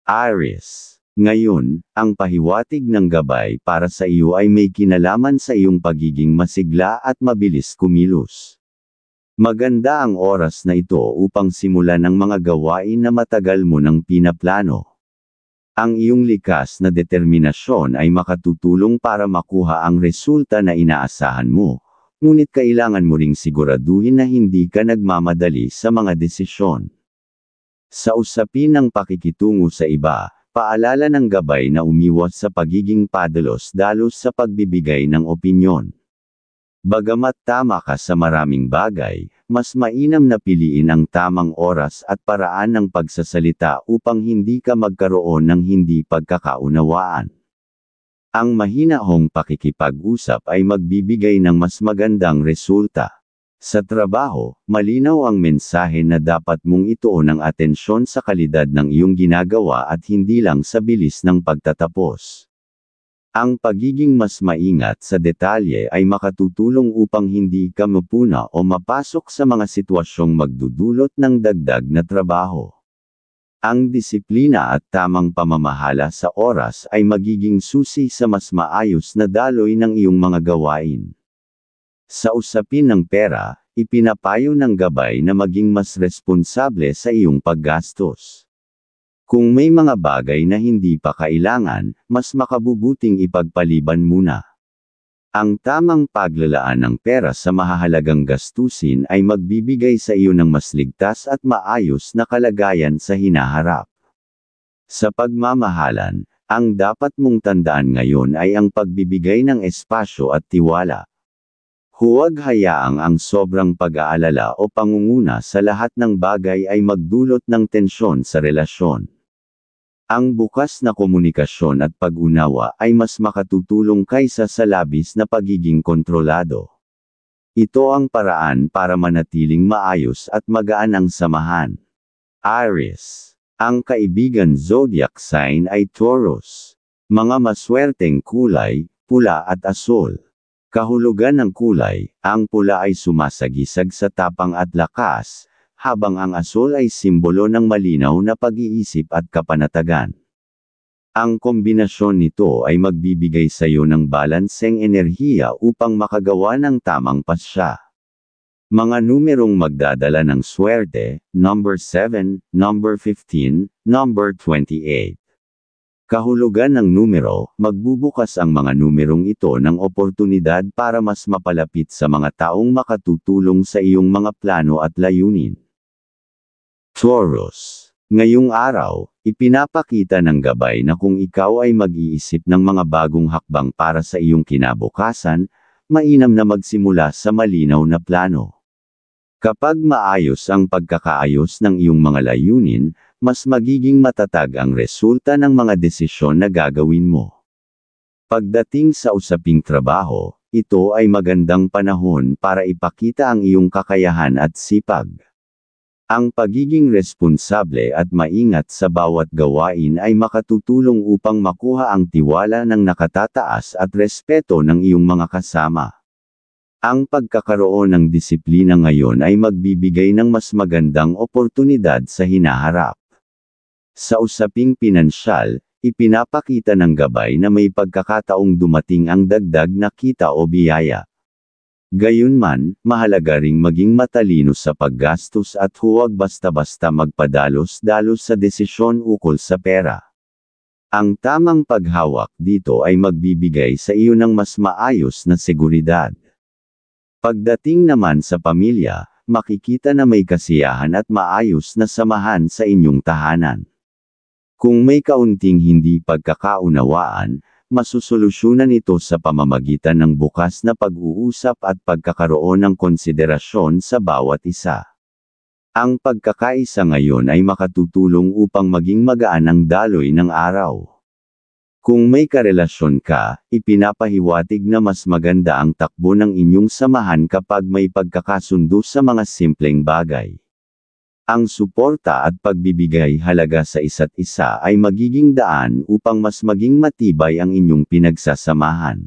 Aries. Ngayon, ang pahiwatig ng gabay para sa iyo ay may kinalaman sa iyong pagiging masigla at mabilis kumilos. Maganda ang oras na ito upang simulan ang mga gawain na matagal mo nang pinaplano. Ang iyong likas na determinasyon ay makatutulong para makuha ang resulta na inaasahan mo, ngunit kailangan mo ring siguraduhin na hindi ka nagmamadali sa mga desisyon. Sa usapin ng pakikitungo sa iba, paalala ng gabay na umiwas sa pagiging padalos-dalos sa pagbibigay ng opinyon. Bagamat tama ka sa maraming bagay, mas mainam na piliin ang tamang oras at paraan ng pagsasalita upang hindi ka magkaroon ng hindi pagkakaunawaan. Ang mahinahong pakikipag-usap ay magbibigay ng mas magandang resulta. Sa trabaho, malinaw ang mensahe na dapat mong ituon ang atensyon sa kalidad ng iyong ginagawa at hindi lang sa bilis ng pagtatapos. Ang pagiging mas maingat sa detalye ay makatutulong upang hindi ka mapuna o mapasok sa mga sitwasyong magdudulot ng dagdag na trabaho. Ang disiplina at tamang pamamahala sa oras ay magiging susi sa mas maayos na daloy ng iyong mga gawain. Sa usapin ng pera, ipinapayo ng gabay na maging mas responsable sa iyong paggastos. Kung may mga bagay na hindi pa kailangan, mas makabubuting ipagpaliban muna. Ang tamang paglalaan ng pera sa mahahalagang gastusin ay magbibigay sa iyo ng mas ligtas at maayos na kalagayan sa hinaharap. Sa pagmamahalan, ang dapat mong tandaan ngayon ay ang pagbibigay ng espasyo at tiwala. Huwag hayaang ang sobrang pag-aalala o pangunguna sa lahat ng bagay ay magdulot ng tensyon sa relasyon. Ang bukas na komunikasyon at pag-unawa ay mas makatutulong kaysa sa labis na pagiging kontrolado. Ito ang paraan para manatiling maayos at magaan ang samahan. Aries. Ang kaibigan zodiac sign ay Taurus. Mga maswerteng kulay, pula at asul. Kahulugan ng kulay, ang pula ay sumasagisag sa tapang at lakas, habang ang asul ay simbolo ng malinaw na pag-iisip at kapanatagan. Ang kombinasyon nito ay magbibigay sa iyo ng balanseng enerhiya upang makagawa ng tamang pasya. Mga numerong magdadala ng swerte, number 7, number 15, number 28. Kahulugan ng numero, magbubukas ang mga numerong ito ng oportunidad para mas mapalapit sa mga taong makatutulong sa iyong mga plano at layunin. Taurus. Ngayong araw, ipinapakita ng gabay na kung ikaw ay mag-iisip ng mga bagong hakbang para sa iyong kinabukasan, mainam na magsimula sa malinaw na plano. Kapag maayos ang pagkakaayos ng iyong mga layunin, mas magiging matatag ang resulta ng mga desisyon na gagawin mo. Pagdating sa usaping trabaho, ito ay magandang panahon para ipakita ang iyong kakayahan at sipag. Ang pagiging responsable at maingat sa bawat gawain ay makatutulong upang makuha ang tiwala ng nakatataas at respeto ng iyong mga kasama. Ang pagkakaroon ng disiplina ngayon ay magbibigay ng mas magandang oportunidad sa hinaharap. Sa usaping pinansyal, ipinapakita ng gabay na may pagkakataong dumating ang dagdag na kita o biyaya. Gayunman, mahalaga ring maging matalino sa paggastos at huwag basta-basta magpadalos-dalos sa desisyon ukol sa pera. Ang tamang paghawak dito ay magbibigay sa iyo ng mas maayos na seguridad. Pagdating naman sa pamilya, makikita na may kasiyahan at maayos na samahan sa inyong tahanan. Kung may kaunting hindi pagkakaunawaan, masusolusyunan ito sa pamamagitan ng bukas na pag-uusap at pagkakaroon ng konsiderasyon sa bawat isa. Ang pagkakaisa ngayon ay makatutulong upang maging magaan ang daloy ng araw. Kung may karelasyon ka, ipinapahiwatig na mas maganda ang takbo ng inyong samahan kapag may pagkakasundo sa mga simpleng bagay. Ang suporta at pagbibigay halaga sa isa't isa ay magiging daan upang mas maging matibay ang inyong pinagsasamahan.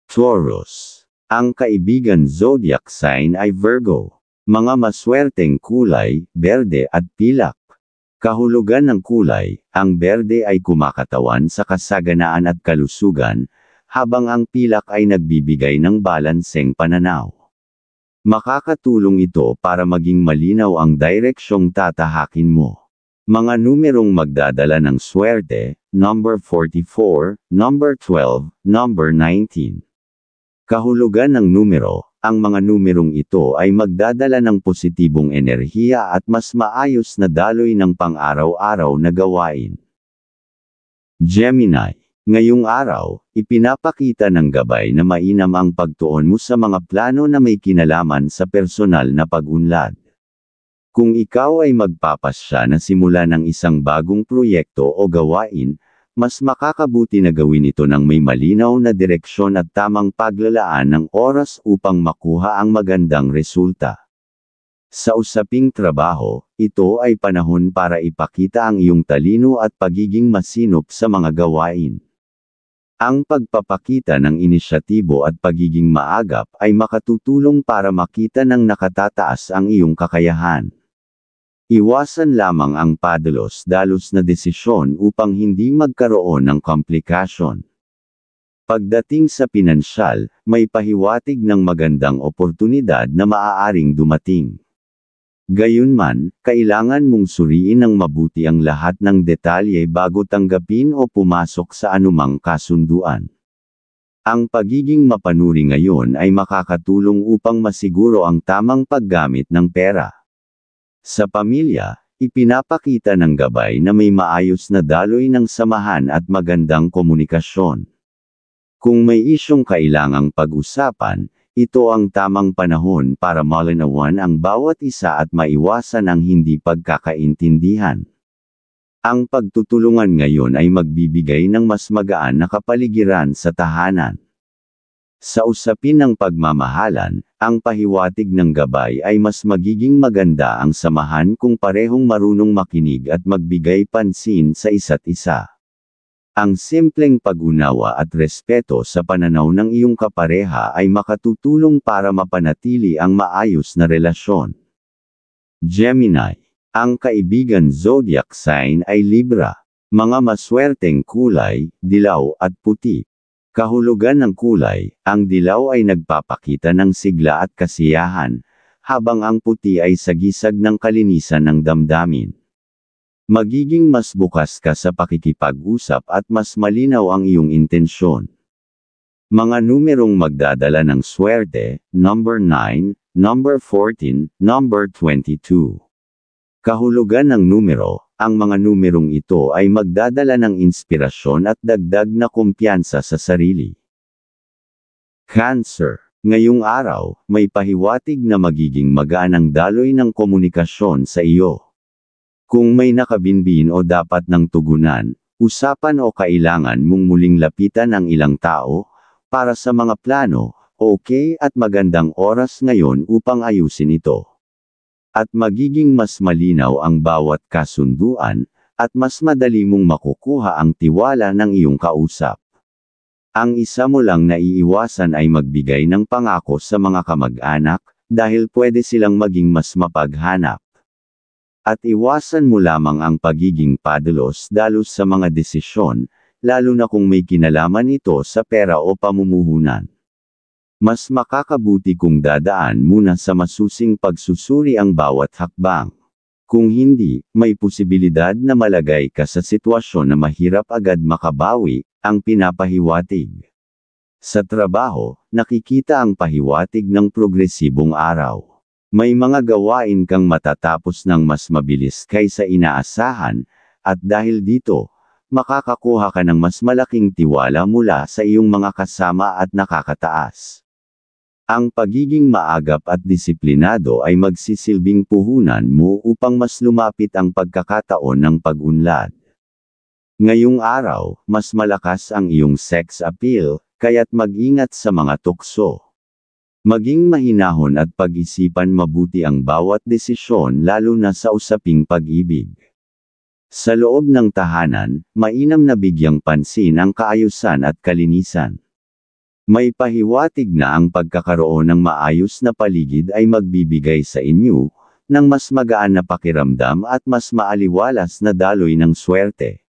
Taurus. Ang kaibigan zodiac sign ay Virgo. Mga maswerteng kulay, berde at pilak. Kahulugan ng kulay, ang berde ay kumakatawan sa kasaganaan at kalusugan, habang ang pilak ay nagbibigay ng balanseng pananaw. Makakatulong ito para maging malinaw ang direksyong tatahakin mo. Mga numerong magdadala ng swerte, number 44, number 12, number 19. Kahulugan ng numero, ang mga numerong ito ay magdadala ng positibong enerhiya at mas maayos na daloy ng pang-araw-araw na gawain. Gemini. Ngayong araw, ipinapakita ng gabay na mainam ang pagtuon mo sa mga plano na may kinalaman sa personal na pag-unlad. Kung ikaw ay magpapasya na simula ng isang bagong proyekto o gawain, mas makakabuti na gawin ito ng may malinaw na direksyon at tamang paglalaan ng oras upang makuha ang magandang resulta. Sa usaping trabaho, ito ay panahon para ipakita ang iyong talino at pagiging masinop sa mga gawain. Ang pagpapakita ng inisyatibo at pagiging maagap ay makatutulong para makita ng nakatataas ang iyong kakayahan. Iwasan lamang ang padalos-dalos na desisyon upang hindi magkaroon ng komplikasyon. Pagdating sa pinansyal, may pahiwatig ng magandang oportunidad na maaaring dumating. Gayunman, kailangan mong suriin ng mabuti ang lahat ng detalye bago tanggapin o pumasok sa anumang kasunduan. Ang pagiging mapanuri ngayon ay makakatulong upang masiguro ang tamang paggamit ng pera. Sa pamilya, ipinapakita ng gabay na may maayos na daloy ng samahan at magandang komunikasyon. Kung may isyong kailangang pag-usapan, ito ang tamang panahon para malinawan ang bawat isa at maiwasan ang hindi pagkakaintindihan. Ang pagtutulungan ngayon ay magbibigay ng mas magaan na kapaligiran sa tahanan. Sa usapin ng pagmamahalan, ang pahiwatig ng gabay ay mas magiging maganda ang samahan kung parehong marunong makinig at magbigay pansin sa isa't isa. Ang simpleng pag-unawa at respeto sa pananaw ng iyong kapareha ay makatutulong para mapanatili ang maayos na relasyon. Gemini. Ang kaibigan zodiac sign ay Libra. Mga maswerteng kulay, dilaw at puti. Kahulugan ng kulay, ang dilaw ay nagpapakita ng sigla at kasiyahan, habang ang puti ay sagisag ng kalinisan ng damdamin. Magiging mas bukas ka sa pakikipag-usap at mas malinaw ang iyong intensyon. Mga numerong magdadala ng swerte, number 9, number 14, number 22. Kahulugan ng numero, ang mga numerong ito ay magdadala ng inspirasyon at dagdag na kumpiyansa sa sarili. Cancer. Ngayong araw, may pahiwatig na magiging magaan ang daloy ng komunikasyon sa iyo. Kung may nakabinbin o dapat ng tugunan, usapan o kailangan mong muling lapitan ang ilang tao, para sa mga plano, okay at magandang oras ngayon upang ayusin ito. At magiging mas malinaw ang bawat kasunduan, at mas madali mong makukuha ang tiwala ng iyong kausap. Ang isa mo lang na iiwasan ay magbigay ng pangako sa mga kamag-anak, dahil pwede silang maging mas mapaghanap. At iwasan mo lamang ang pagiging padalos-dalos sa mga desisyon, lalo na kung may kinalaman ito sa pera o pamumuhunan. Mas makakabuti kung dadaan muna sa masusing pagsusuri ang bawat hakbang. Kung hindi, may posibilidad na malagay ka sa sitwasyon na mahirap agad makabawi, ang pinapahiwatig. Sa trabaho, nakikita ang pahiwatig ng progresibong araw. May mga gawain kang matatapos ng mas mabilis kaysa inaasahan, at dahil dito, makakakuha ka ng mas malaking tiwala mula sa iyong mga kasama at nakakataas. Ang pagiging maagap at disiplinado ay magsisilbing puhunan mo upang mas lumapit ang pagkakataon ng pag-unlad. Ngayong araw, mas malakas ang iyong sex appeal, kaya't mag-ingat sa mga tukso. Maging mahinahon at pag-isipan mabuti ang bawat desisyon lalo na sa usaping pag-ibig. Sa loob ng tahanan, mainam na bigyang pansin ang kaayusan at kalinisan. May pahiwatig na ang pagkakaroon ng maayos na paligid ay magbibigay sa inyo ng mas magaan na pakiramdam at mas maaliwalas na daloy ng swerte.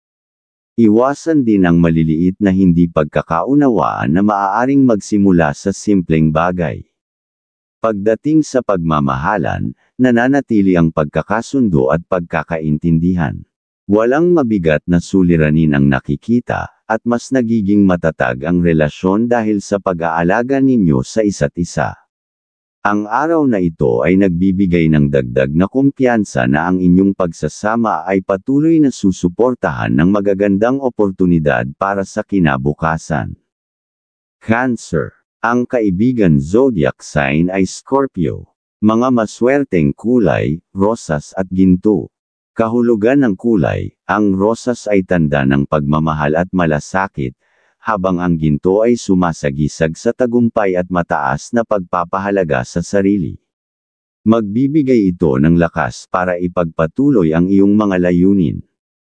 Iwasan din ang maliliit na hindi pagkakaunawaan na maaaring magsimula sa simpleng bagay. Pagdating sa pagmamahalan, nananatili ang pagkakasundo at pagkakaintindihan. Walang mabigat na suliranin ang nakikita, at mas nagiging matatag ang relasyon dahil sa pag-aalaga ninyo sa isa't isa. Ang araw na ito ay nagbibigay ng dagdag na kumpiyansa na ang inyong pagsasama ay patuloy na susuportahan ng magagandang oportunidad para sa kinabukasan. Cancer. Ang kaibigan zodiac sign ay Scorpio. Mga maswerteng kulay, rosas at ginto. Kahulugan ng kulay, ang rosas ay tanda ng pagmamahal at malasakit, habang ang ginto ay sumasagisag sa tagumpay at mataas na pagpapahalaga sa sarili. Magbibigay ito ng lakas para ipagpatuloy ang iyong mga layunin.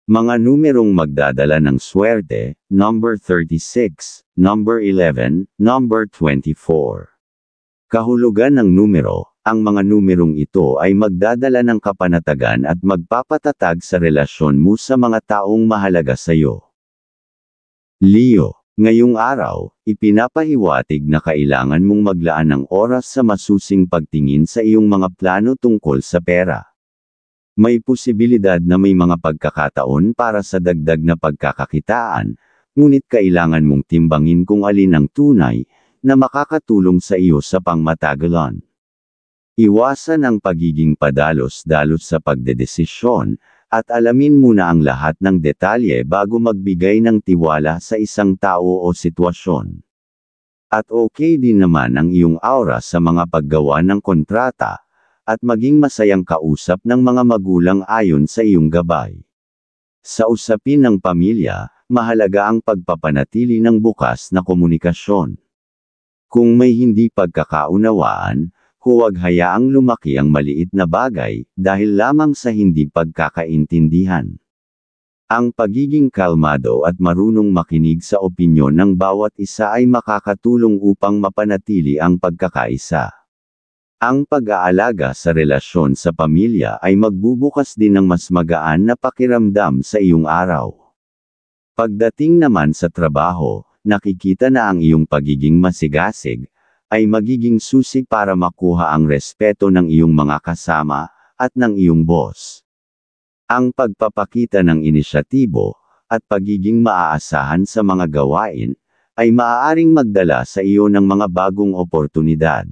Mga numerong magdadala ng swerte, number 36, number 11, number 24. Kahulugan ng numero, ang mga numerong ito ay magdadala ng kapanatagan at magpapatatag sa relasyon mo sa mga taong mahalaga sa iyo. Leo. Ngayong araw, ipinapahiwatig na kailangan mong maglaan ng oras sa masusing pagtingin sa iyong mga plano tungkol sa pera. May posibilidad na may mga pagkakataon para sa dagdag na pagkakakitaan, ngunit kailangan mong timbangin kung alin ang tunay na makakatulong sa iyo sa pangmatagalan. Iwasan ang pagiging padalos-dalos sa pagdedesisyon, at alamin muna ang lahat ng detalye bago magbigay ng tiwala sa isang tao o sitwasyon. At okay din naman ang iyong aura sa mga paggawa ng kontrata, at maging masayang kausap ng mga magulang ayon sa iyong gabay. Sa usapin ng pamilya, mahalaga ang pagpapanatili ng bukas na komunikasyon. Kung may hindi pagkakaunawaan, huwag hayaang lumaki ang maliit na bagay, dahil lamang sa hindi pagkakaintindihan. Ang pagiging kalmado at marunong makinig sa opinyon ng bawat isa ay makakatulong upang mapanatili ang pagkakaisa. Ang pag-aalaga sa relasyon sa pamilya ay magbubukas din ng mas magaan na pakiramdam sa iyong araw. Pagdating naman sa trabaho, nakikita na ang iyong pagiging masigasig ay magiging susi para makuha ang respeto ng iyong mga kasama, at ng iyong boss. Ang pagpapakita ng inisyatibo, at pagiging maaasahan sa mga gawain, ay maaaring magdala sa iyo ng mga bagong oportunidad.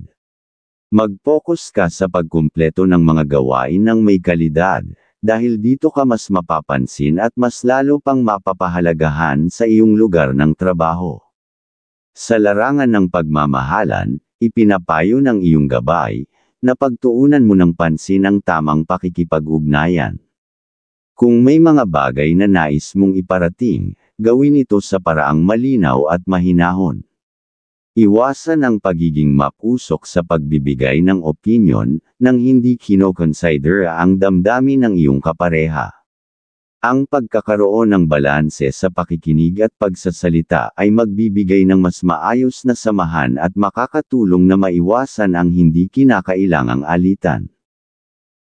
Mag-focus ka sa pagkumpleto ng mga gawain ng may kalidad, dahil dito ka mas mapapansin at mas lalo pang mapapahalagahan sa iyong lugar ng trabaho. Sa larangan ng pagmamahalan, ipinapayo ng iyong gabay, na pagtuunan mo ng pansin ang tamang pakikipag-ugnayan. Kung may mga bagay na nais mong iparating, gawin ito sa paraang malinaw at mahinahon. Iwasan ang pagiging mapusok sa pagbibigay ng opinyon, nang hindi kinokonsider ang damdamin ng iyong kapareha. Ang pagkakaroon ng balanse sa pakikinig at pagsasalita ay magbibigay ng mas maayos na samahan at makakatulong na maiwasan ang hindi kinakailangang alitan.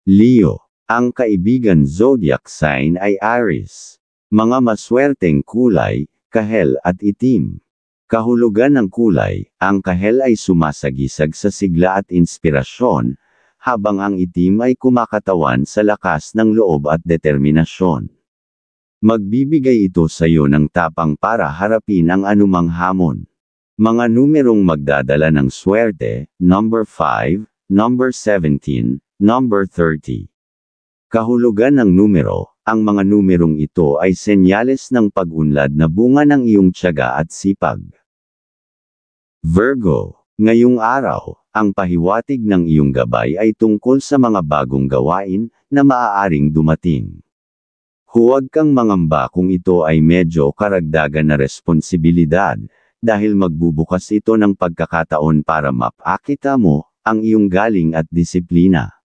Leo. Ang kaibigan zodiac sign ay Aries. Mga maswerteng kulay, kahel at itim. Kahulugan ng kulay, ang kahel ay sumasagisag sa sigla at inspirasyon, habang ang itim ay kumakatawan sa lakas ng loob at determinasyon. Magbibigay ito sa iyo ng tapang para harapin ang anumang hamon. Mga numerong magdadala ng swerte, number 5, number 17, number 30. Kahulugan ng numero, ang mga numerong ito ay senyales ng pag-unlad na bunga ng iyong tiyaga at sipag. Virgo, ngayong araw, ang pahiwatig ng iyong gabay ay tungkol sa mga bagong gawain na maaaring dumating. Huwag kang mangamba kung ito ay medyo karagdagan na responsibilidad, dahil magbubukas ito ng pagkakataon para mapakita mo ang iyong galing at disiplina.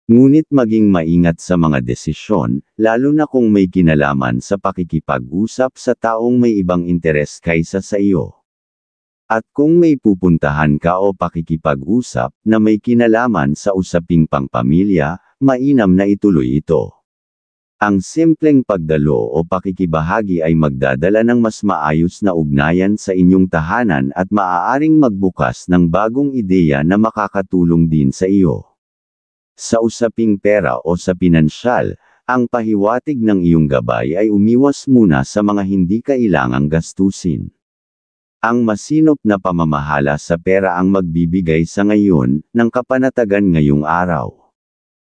Ngunit maging maingat sa mga desisyon, lalo na kung may kinalaman sa pakikipag-usap sa taong may ibang interes kaysa sa iyo. At kung may pupuntahan ka o pakikipag-usap na may kinalaman sa usaping pangpamilya, mainam na ituloy ito. Ang simpleng pagdalo o pakikibahagi ay magdadala ng mas maayos na ugnayan sa inyong tahanan at maaaring magbukas ng bagong ideya na makakatulong din sa iyo. Sa usaping pera o sa pinansyal, ang pahiwatig ng iyong gabay ay umiwas muna sa mga hindi kailangang gastusin. Ang masinop na pamamahala sa pera ang magbibigay sa ngayon ng kapanatagan ngayong araw.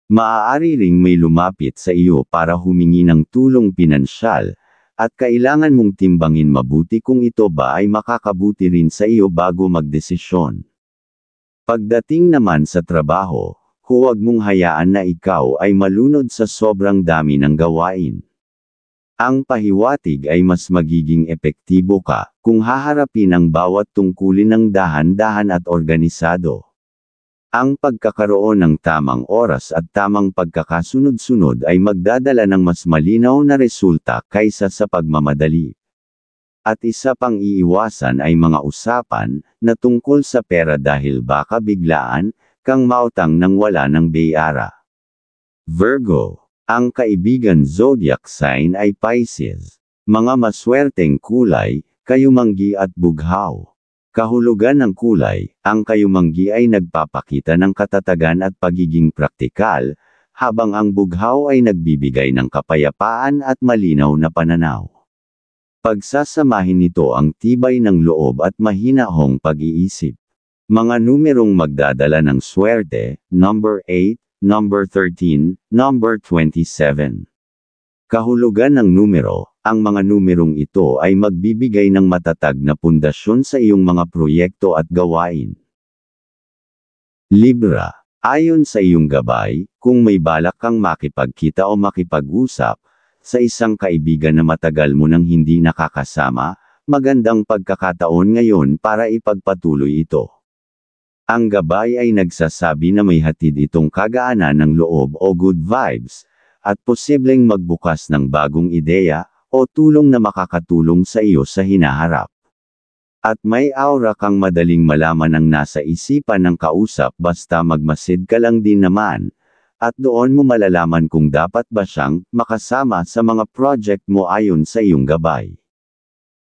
Maaari ring may lumapit sa iyo para humingi ng tulong pinansyal, at kailangan mong timbangin mabuti kung ito ba ay makakabuti rin sa iyo bago magdesisyon. Pagdating naman sa trabaho, huwag mong hayaan na ikaw ay malunod sa sobrang dami ng gawain. Ang pahiwatig ay mas magiging epektibo ka kung haharapin ang bawat tungkulin ng dahan-dahan at organisado. Ang pagkakaroon ng tamang oras at tamang pagkakasunod-sunod ay magdadala ng mas malinaw na resulta kaysa sa pagmamadali. At isa pang iiwasan ay mga usapan na tungkol sa pera dahil baka biglaan kang mautang nang wala ng bayara. Virgo, ang kaibigan zodiac sign ay Pisces. Mga maswerteng kulay, kayumanggi at bughaw. Kahulugan ng kulay, ang kayumanggi ay nagpapakita ng katatagan at pagiging praktikal, habang ang bughaw ay nagbibigay ng kapayapaan at malinaw na pananaw. Pagsasamahin nito ang tibay ng loob at mahinahong pag-iisip. Mga numerong magdadala ng swerte, number 8, number 13, number 27. Kahulugan ng numero, ang mga numerong ito ay magbibigay ng matatag na pundasyon sa iyong mga proyekto at gawain. Libra, ayon sa iyong gabay, kung may balak kang makipagkita o makipag-usap sa isang kaibigan na matagal mo nang hindi nakakasama, magandang pagkakataon ngayon para ipagpatuloy ito. Ang gabay ay nagsasabi na may hatid itong kagaanan ng loob o good vibes, at posibleng magbukas ng bagong ideya, o tulong na makakatulong sa iyo sa hinaharap. At may aura kang madaling malaman ang nasa isipan ng kausap basta magmasid ka lang din naman, at doon mo malalaman kung dapat ba siyang makasama sa mga project mo ayon sa iyong gabay.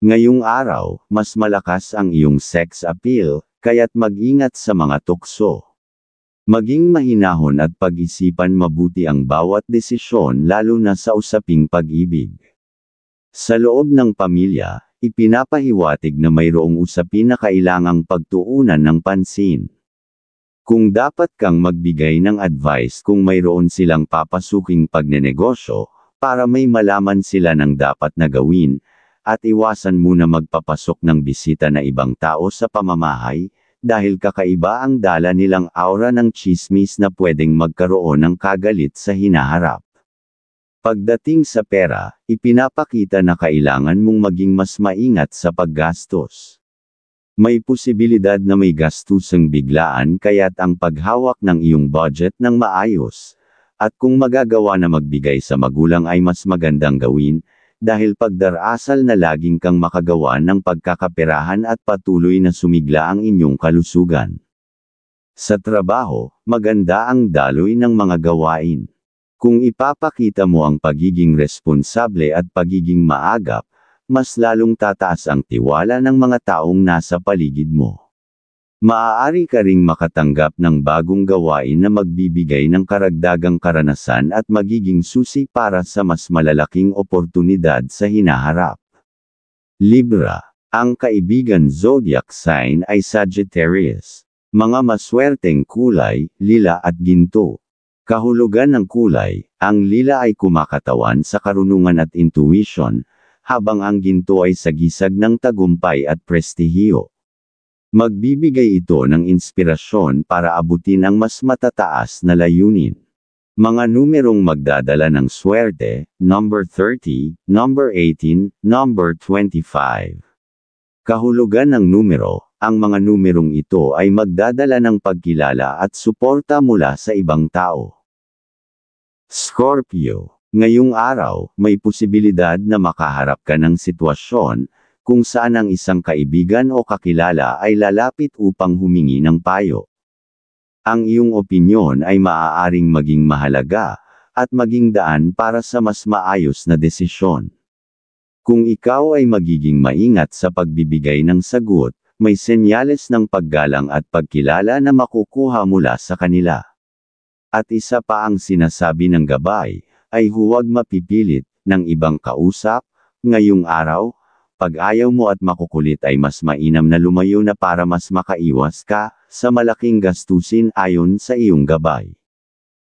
Ngayong araw, mas malakas ang iyong sex appeal, kaya't mag-ingat sa mga tukso. Maging mahinahon at pag-isipan mabuti ang bawat desisyon lalo na sa usaping pag-ibig. Sa loob ng pamilya, ipinapahiwatig na mayroong usapin na kailangang pagtuunan ng pansin. Kung dapat kang magbigay ng advice kung mayroon silang papasuking pagnenegosyo, para may malaman sila ng dapat na gawin, at iwasan muna magpapasok ng bisita na ibang tao sa pamamahay, dahil kakaiba ang dala nilang aura ng tsismis na pwedeng magkaroon ng kagalit sa hinaharap. Pagdating sa pera, ipinapakita na kailangan mong maging mas maingat sa paggastos. May posibilidad na may gastusang biglaan kaya't ang paghawak ng iyong budget ng maayos, at kung magagawa na magbigay sa magulang ay mas magandang gawin, dahil pagdarasal na laging kang makagawa ng pagkakaperahan at patuloy na sumigla ang inyong kalusugan. Sa trabaho, maganda ang daloy ng mga gawain. Kung ipapakita mo ang pagiging responsable at pagiging maagap, mas lalong tataas ang tiwala ng mga taong nasa paligid mo. Maaari ka ring makatanggap ng bagong gawain na magbibigay ng karagdagang karanasan at magiging susi para sa mas malalaking oportunidad sa hinaharap. Libra, ang kaibigan zodiac sign ay Sagittarius. Mga maswerteng kulay, lila at ginto. Kahulugan ng kulay, ang lila ay kumakatawan sa karunungan at intuition, habang ang ginto ay sagisag ng tagumpay at prestihiyo. Magbibigay ito ng inspirasyon para abutin ang mas matataas na layunin. Mga numerong magdadala ng swerte, number 30, number 18, number 25. Kahulugan ng numero, ang mga numerong ito ay magdadala ng pagkilala at suporta mula sa ibang tao. Scorpio, ngayong araw, may posibilidad na makaharap ka ng sitwasyon, kung saan ang isang kaibigan o kakilala ay lalapit upang humingi ng payo. Ang iyong opinyon ay maaaring maging mahalaga, at maging daan para sa mas maayos na desisyon. Kung ikaw ay magiging maingat sa pagbibigay ng sagot, may senyales ng paggalang at pagkilala na makukuha mula sa kanila. At isa pa ang sinasabi ng gabay, ay huwag mapipilit ng ibang kausap. Ngayong araw, pag ayaw mo at makukulit ay mas mainam na lumayo na para mas makaiwas ka sa malaking gastusin ayon sa iyong gabay.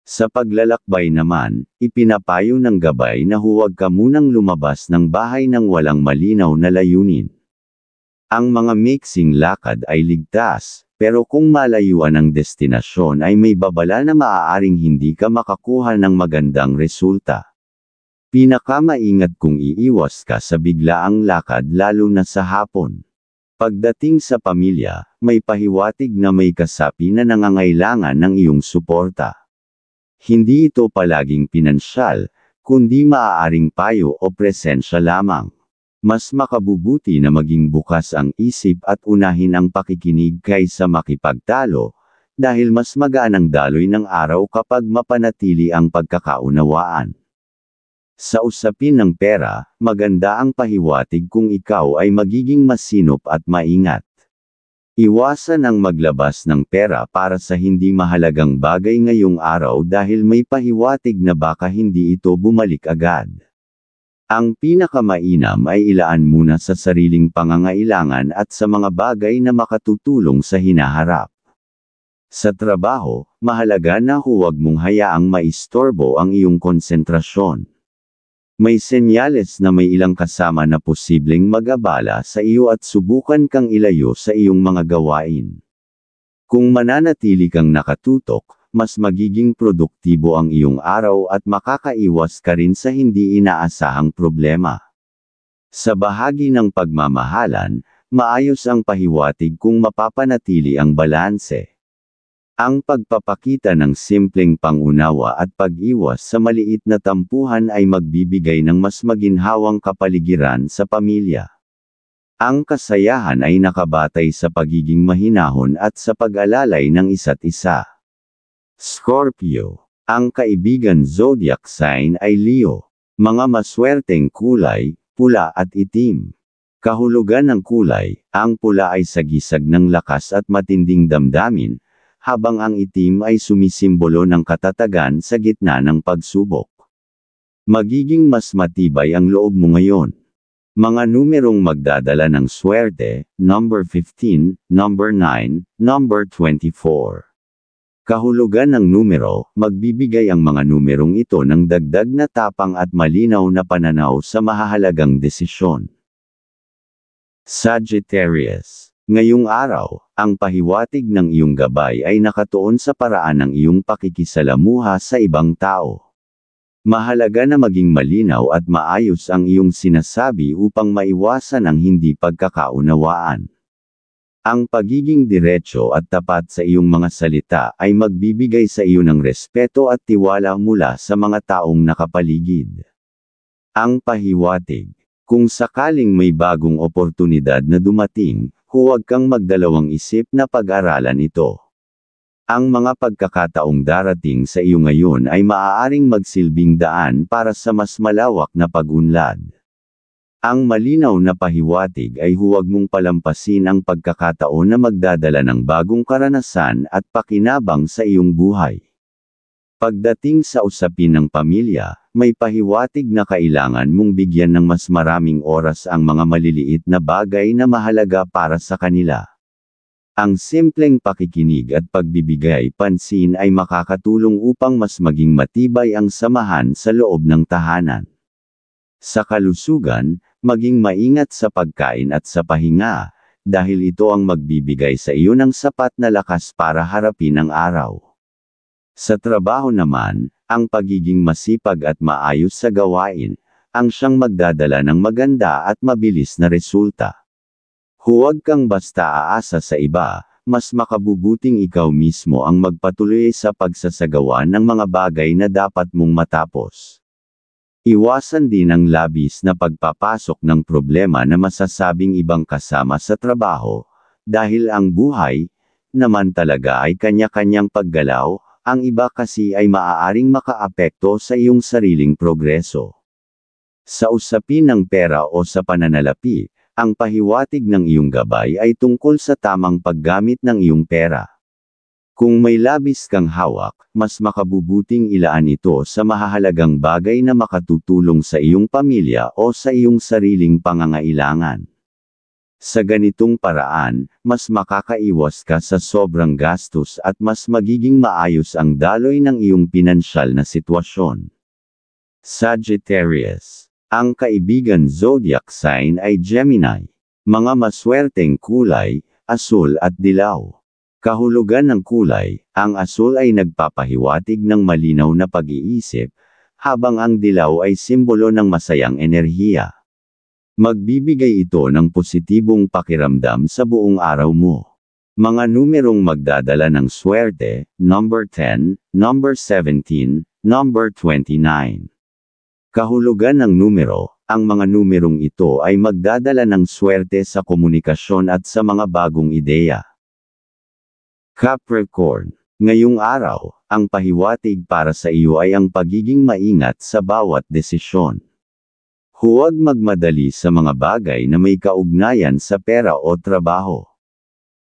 Sa paglalakbay naman, ipinapayo ng gabay na huwag ka munang lumabas ng bahay nang walang malinaw na layunin. Ang mga mixing lakad ay ligtas, pero kung malayuan ang destinasyon ay may babala na maaaring hindi ka makakuha ng magandang resulta. Pinakamaingat kung iiwas ka sa biglaang lakad lalo na sa hapon. Pagdating sa pamilya, may pahiwatig na may kasapi na nangangailangan ng iyong suporta. Hindi ito palaging pinansyal, kundi maaaring payo o presensya lamang. Mas makabubuti na maging bukas ang isip at unahin ang pakikinig kaysa makipagtalo, dahil mas magaan ang daloy ng araw kapag mapanatili ang pagkakaunawaan. Sa usapin ng pera, maganda ang pahiwatig kung ikaw ay magiging masinop at maingat. Iwasan ang maglabas ng pera para sa hindi mahalagang bagay ngayong araw dahil may pahiwatig na baka hindi ito bumalik agad. Ang pinakamainam ay ilaan muna sa sariling pangangailangan at sa mga bagay na makatutulong sa hinaharap. Sa trabaho, mahalaga na huwag mong hayaang maistorbo ang iyong konsentrasyon. May senyales na may ilang kasama na posibleng mag-abala sa iyo at subukan kang ilayo sa iyong mga gawain. Kung mananatili kang nakatutok, mas magiging produktibo ang iyong araw at makakaiwas ka rin sa hindi inaasahang problema. Sa bahagi ng pagmamahalan, maayos ang pahiwatig kung mapapanatili ang balanse. Ang pagpapakita ng simpleng pangunawa at pag-iwas sa maliit na tampuhan ay magbibigay ng mas maginhawang kapaligiran sa pamilya. Ang kasayahan ay nakabatay sa pagiging mahinahon at sa pag-alalay ng isa't isa. Scorpio. Ang kaibigan zodiac sign ay Leo. Mga maswerteng kulay, pula at itim. Kahulugan ng kulay, ang pula ay sagisag ng lakas at matinding damdamin, habang ang itim ay sumisimbolo ng katatagan sa gitna ng pagsubok. Magiging mas matibay ang loob mo ngayon. Mga numerong magdadala ng swerte, number 15, number 9, number 24. Kahulugan ng numero, magbibigay ang mga numerong ito ng dagdag na tapang at malinaw na pananaw sa mahahalagang desisyon. Sagittarius. Ngayong araw, ang pahiwatig ng iyong gabay ay nakatuon sa paraan ng iyong pakikisalamuha sa ibang tao. Mahalaga na maging malinaw at maayos ang iyong sinasabi upang maiwasan ang hindi pagkakaunawaan. Ang pagiging diretso at tapat sa iyong mga salita ay magbibigay sa iyo ng respeto at tiwala mula sa mga taong nakapaligid. Ang pahiwatig. Kung sakaling may bagong oportunidad na dumating, huwag kang magdalawang isip na pag-aralan ito. Ang mga pagkakataong darating sa iyo ngayon ay maaaring magsilbing daan para sa mas malawak na pag-unlad. Ang malinaw na pahiwatig ay huwag mong palampasin ang pagkakataon na magdadala ng bagong karanasan at pakinabang sa iyong buhay. Pagdating sa usapin ng pamilya, may pahiwatig na kailangan mong bigyan ng mas maraming oras ang mga maliliit na bagay na mahalaga para sa kanila. Ang simpleng pakikinig at pagbibigay pansin ay makakatulong upang mas maging matibay ang samahan sa loob ng tahanan. Sa kalusugan, maging maingat sa pagkain at sa pahinga, dahil ito ang magbibigay sa iyo ng sapat na lakas para harapin ang araw. Sa trabaho naman, ang pagiging masipag at maayos sa gawain, ang siyang magdadala ng maganda at mabilis na resulta. Huwag kang basta aasa sa iba, mas makabubuting ikaw mismo ang magpatuloy sa pagsasagawa ng mga bagay na dapat mong matapos. Iwasan din ang labis na pagpapasok ng problema na masasabing ibang kasama sa trabaho, dahil ang buhay, naman talaga ay kanya-kanyang paggalaw, ang iba kasi ay maaaring makaapekto sa iyong sariling progreso. Sa usapin ng pera o sa pananalapi, ang pahiwatig ng iyong gabay ay tungkol sa tamang paggamit ng iyong pera. Kung may labis kang hawak, mas makabubuting ilaan ito sa mahahalagang bagay na makatutulong sa iyong pamilya o sa iyong sariling pangangailangan. Sa ganitong paraan, mas makakaiwas ka sa sobrang gastos at mas magiging maayos ang daloy ng iyong pinansyal na sitwasyon. Sagittarius. Ang kaibigan zodiac sign ay Gemini. Mga maswerteng kulay, asul at dilaw. Kahulugan ng kulay, ang asul ay nagpapahiwatig ng malinaw na pag-iisip, habang ang dilaw ay simbolo ng masayang enerhiya. Magbibigay ito ng positibong pakiramdam sa buong araw mo. Mga numerong magdadala ng swerte, number 10, number 17, number 29. Kahulugan ng numero, ang mga numerong ito ay magdadala ng swerte sa komunikasyon at sa mga bagong ideya. Capricorn. Ngayong araw, ang pahiwatig para sa iyo ay ang pagiging maingat sa bawat desisyon. Huwag magmadali sa mga bagay na may kaugnayan sa pera o trabaho.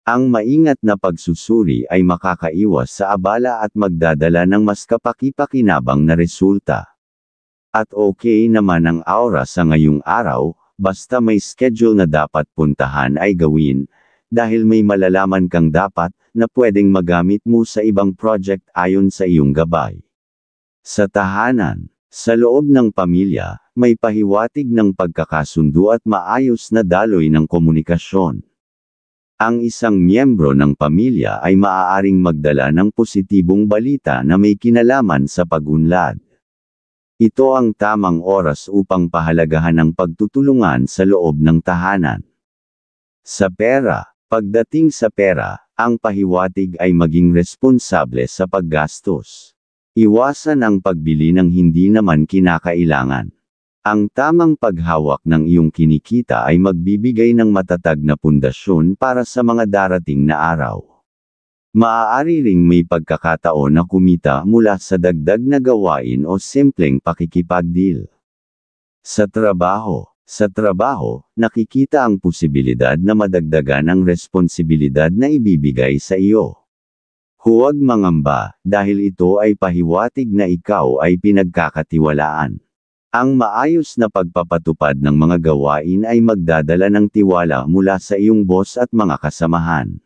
Ang maingat na pagsusuri ay makakaiwas sa abala at magdadala ng mas kapaki-pakinabang na resulta. At okay naman ang aura sa ngayong araw, basta may schedule na dapat puntahan ay gawin, dahil may malalaman kang dapat, na pwedeng magamit mo sa ibang project ayon sa iyong gabay. Sa tahanan, sa loob ng pamilya, may pahiwatig ng pagkakasundo at maayos na daloy ng komunikasyon. Ang isang miyembro ng pamilya ay maaaring magdala ng positibong balita na may kinalaman sa pag-unlad. Ito ang tamang oras upang pahalagahan ang pagtutulungan sa loob ng tahanan. Sa pera, pagdating sa pera, ang pahiwatig ay maging responsable sa paggastos. Iwasan ang pagbili ng hindi naman kinakailangan. Ang tamang paghawak ng iyong kinikita ay magbibigay ng matatag na pundasyon para sa mga darating na araw. Maaari ring may pagkakataon na kumita mula sa dagdag na gawain o simpleng pakikipagdeal. Sa trabaho, nakikita ang posibilidad na madagdagan ang responsibilidad na ibibigay sa iyo. Huwag mangamba, dahil ito ay pahiwatig na ikaw ay pinagkakatiwalaan. Ang maayos na pagpapatupad ng mga gawain ay magdadala ng tiwala mula sa iyong boss at mga kasamahan.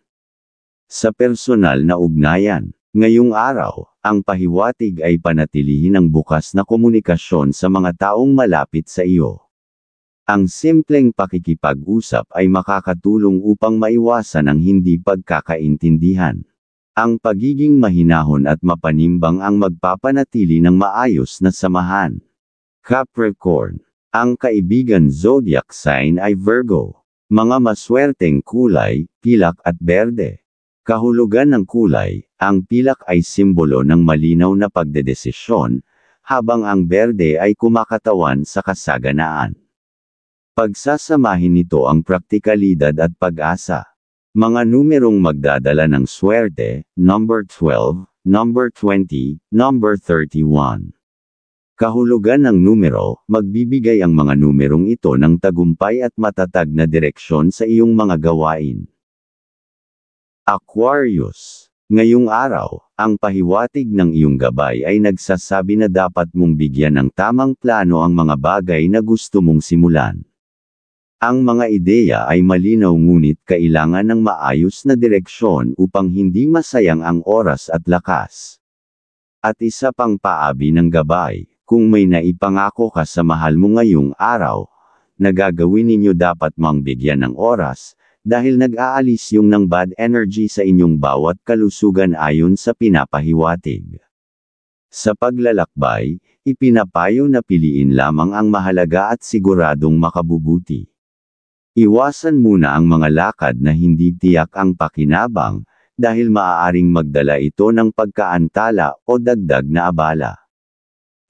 Sa personal na ugnayan, ngayong araw, ang pahiwatig ay panatilihin ang bukas na komunikasyon sa mga taong malapit sa iyo. Ang simpleng pakikipag-usap ay makakatulong upang maiwasan ang hindi pagkakaintindihan. Ang pagiging mahinahon at mapanimbang ang magpapanatili ng maayos na samahan. Capricorn. Ang kaibigan zodiac sign ay Virgo. Mga maswerteng kulay, pilak at berde. Kahulugan ng kulay, ang pilak ay simbolo ng malinaw na pagdedesisyon, habang ang berde ay kumakatawan sa kasaganaan. Pagsasamahin nito ang praktikalidad at pag-asa. Mga numerong magdadala ng swerte, number 12, number 20, number 31. Kahulugan ng numero, magbibigay ang mga numerong ito ng tagumpay at matatag na direksyon sa iyong mga gawain. Aquarius. Ngayong araw, ang pahiwatig ng iyong gabay ay nagsasabi na dapat mong bigyan ng tamang plano ang mga bagay na gusto mong simulan. Ang mga ideya ay malinaw ngunit kailangan ng maayos na direksyon upang hindi masayang ang oras at lakas. At isa pang paabi ng gabay, kung may naipangako ka sa mahal mo ngayong araw, na gagawin ninyo dapat mang bigyan ng oras, dahil nag-aalis yung ng bad energy sa inyong bawat kalusugan ayon sa pinapahiwatig. Sa paglalakbay, ipinapayo na piliin lamang ang mahalaga at siguradong makabubuti. Iwasan muna ang mga lakad na hindi tiyak ang pakinabang, dahil maaaring magdala ito ng pagkaantala o dagdag na abala.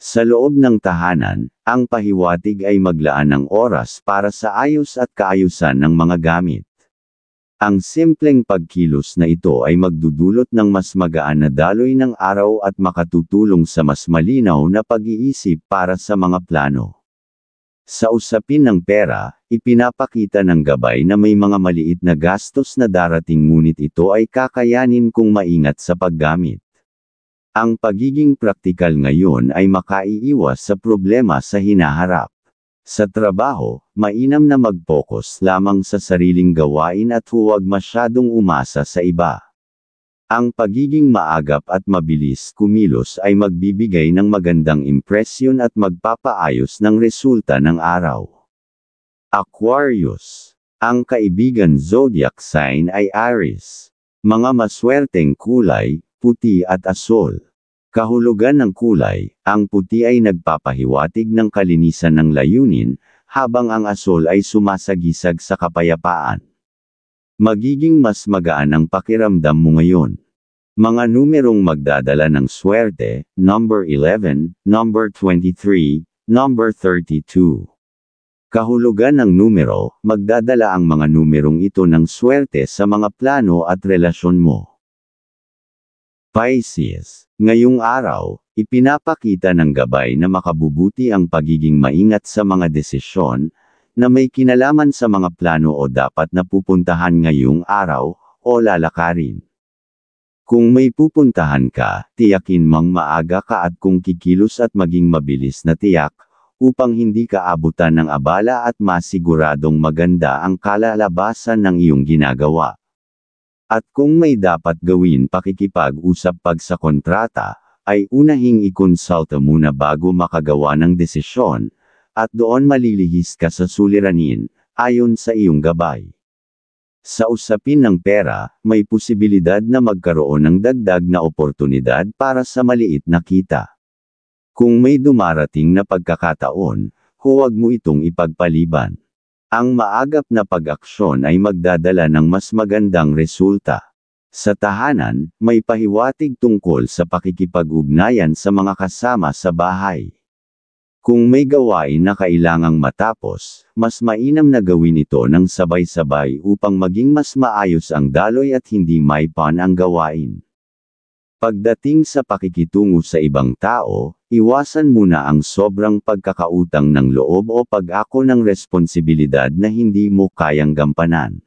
Sa loob ng tahanan, ang pahiwatig ay maglaan ng oras para sa ayos at kaayusan ng mga gamit. Ang simpleng pagkilos na ito ay magdudulot ng mas magaan na daloy ng araw at makatutulong sa mas malinaw na pag-iisip para sa mga plano. Sa usapin ng pera, ipinapakita ng gabay na may mga maliit na gastos na darating ngunit ito ay kakayanin kung maingat sa paggamit. Ang pagiging praktikal ngayon ay makaiiwas sa problema sa hinaharap. Sa trabaho, mainam na mag-focus lamang sa sariling gawain at huwag masyadong umasa sa iba. Ang pagiging maagap at mabilis kumilos ay magbibigay ng magandang impresyon at magpapaayos ng resulta ng araw. Aquarius. Ang kaibigan zodiac sign ay Aries. Mga maswerteng kulay, puti at asul. Kahulugan ng kulay, ang puti ay nagpapahiwatig ng kalinisan ng layunin, habang ang asul ay sumasagisag sa kapayapaan. Magiging mas magaan ang pakiramdam mo ngayon. Mga numerong magdadala ng swerte, number 11, number 23, number 32. Kahulugan ng numero, magdadala ang mga numerong ito ng swerte sa mga plano at relasyon mo. Pisces. Ngayong araw, ipinapakita ng gabay na makabubuti ang pagiging maingat sa mga desisyon, na may kinalaman sa mga plano o dapat na pupuntahan ngayong araw, o lalakarin. Kung may pupuntahan ka, tiyakin mang maaga ka at kung kikilos at maging mabilis na tiyak, upang hindi ka abutan ng abala at masiguradong maganda ang kalalabasan ng iyong ginagawa. At kung may dapat gawin pakikipag-usap pag sa kontrata, ay unahing ikonsulta muna bago makagawa ng desisyon, at doon malilihis ka sa suliranin, ayon sa iyong gabay. Sa usapin ng pera, may posibilidad na magkaroon ng dagdag na oportunidad para sa maliit na kita. Kung may dumarating na pagkakataon, huwag mo itong ipagpaliban. Ang maagap na pag-aksyon ay magdadala ng mas magandang resulta. Sa tahanan, may pahiwatig tungkol sa pakikipag-ugnayan sa mga kasama sa bahay. Kung may gawain na kailangang matapos, mas mainam na gawin ito ng sabay-sabay upang maging mas maayos ang daloy at hindi maipan ang gawain. Pagdating sa pakikitungo sa ibang tao, iwasan muna ang sobrang pagkakautang ng loob o pag-ako ng responsibilidad na hindi mo kayang gampanan.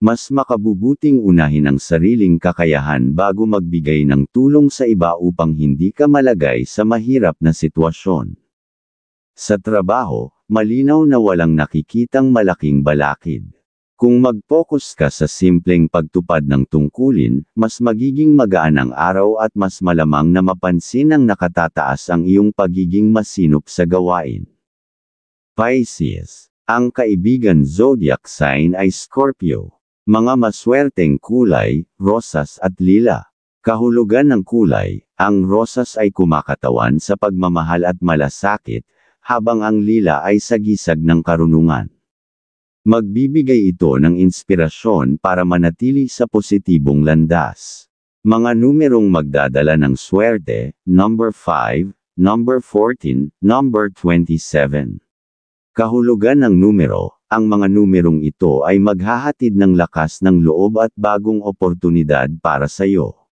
Mas makabubuting unahin ang sariling kakayahan bago magbigay ng tulong sa iba upang hindi ka malagay sa mahirap na sitwasyon. Sa trabaho, malinaw na walang nakikitang malaking balakid. Kung mag-focus ka sa simpleng pagtupad ng tungkulin, mas magiging magaan ang araw at mas malamang na mapansin ang nakatataas ang iyong pagiging masinop sa gawain. Pisces. Ang kaibigan zodiac sign ay Scorpio. Mga maswerteng kulay, rosas at lila. Kahulugan ng kulay, ang rosas ay kumakatawan sa pagmamahal at malasakit, habang ang lila ay sagisag ng karunungan. Magbibigay ito ng inspirasyon para manatili sa positibong landas. Mga numerong magdadala ng swerte, number 5, number 14, number 27. Kahulugan ng numero, ang mga numerong ito ay maghahatid ng lakas ng loob at bagong oportunidad para sa iyo.